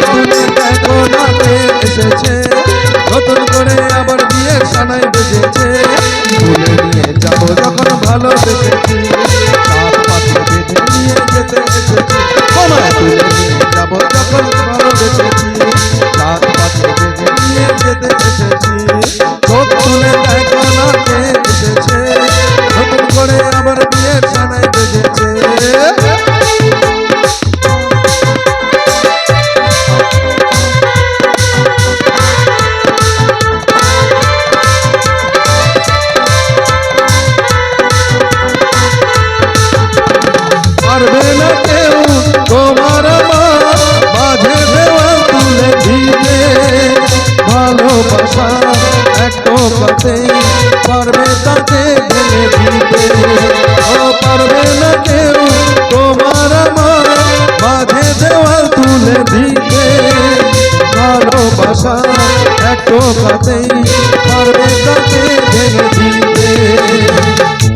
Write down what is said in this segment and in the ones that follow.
তুলে দেখো না কে এসেছে, নতুন করে আবার বিয়ের সানাই বেজেছে। তুলে নিয়ে যাবো যখন ভালোবেসেছি, সাত পাশে বেঁধে নিয়ে যেতে এসেছি। তোমায় তুলে নিয়ে যাবো যখন ভালোবেসেছি, সাত পাশে বেঁধে নিয়ে যেতে এসেছি। চোখ তুলে দেখো না কে এসেছে, নতুন করে আবার বিয়ের সানাই বেজেছে। পারবে না কেউ তোমার মাঝে দেওয়াল তুলে দিতে, ভালোবাসা এক টোকাতেই পারবে তাকে ভেঙে দিতে। ও পারবে না কেউ তোমার মাঝে দেওয়াল তুলে দিতে, ভালোবাসা এক টোকাতেই পারবে তাকে ভেঙে দিতে।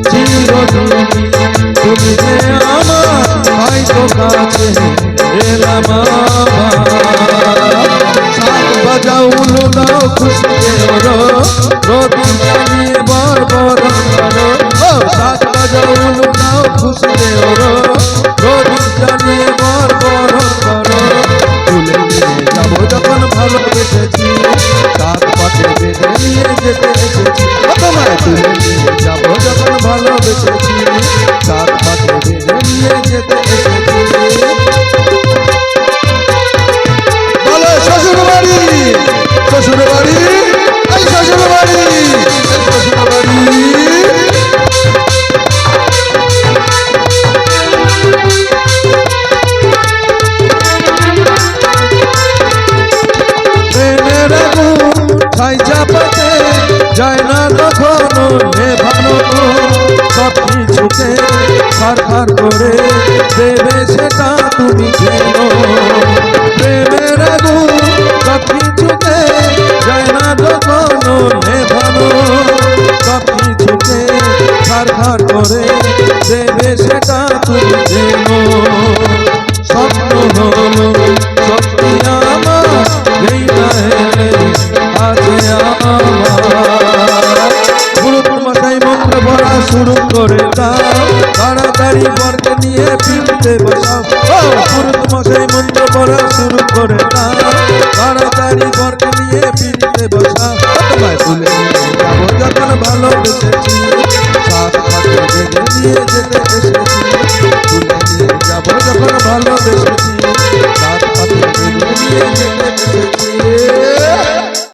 চিরদিন তুমি যে আমার, তাই তো কাছে এলাম আবার। সাত বাজাও উলু দাও খুশিতে ওরো, প্রদীপ জ্বালিয়ে বরবরণ করো। সাত বাজাও উলু দাও খুশিতে ওরো, প্রদীপ জ্বালিয়ে বরবরণ করো। তুলে নিয়ে যাবো যখন ভালোবেসেছি, সাত পাশে বেঁধে নিয়ে যেতে এসেছি। তোমায় তুলে নিয়ে যাবো যখন ভালোবেসেছি, সাত পাশে বেঁধে নিয়ে যেতে এসেছি। বলো শ্বশুর বাড়ি, শ্বশুর বাড়ি, এই শ্বশুর বাড়ি, এই শ্বশুর বাড়ি। প্রেমের আগুন ছাই চাপাতে যায় না কখনো নেভানো, সব কিছুকে ছারখার করে দেবে সেটা তুমি জেনো। প্রেমের আগুন সব কিছুকে যায় না কখনো নেভানো, সব কিছুকে ছারখার করে দেবে সেটা তুমি জেনো। স্বপ্ন হলো সত্যি আমার, এই না এলে আছে আমার। পুরুত মশাই মন্ত্র পড়া শুরু করে দাও, তাড়াতাড়ি বরকে নিয়ে ফিরতে বসাও। পুরুত মশাই মন্ত্র পড়া শুরু করে দাও, তাড়াতাড়ি বরকে নিয়ে ফিরতে বসাও। তোমায় তুলে নিয়ে যাবো যখন ভালোবেসেছি, সাত পাশে বেঁধে নিয়ে যেতে এসেছি।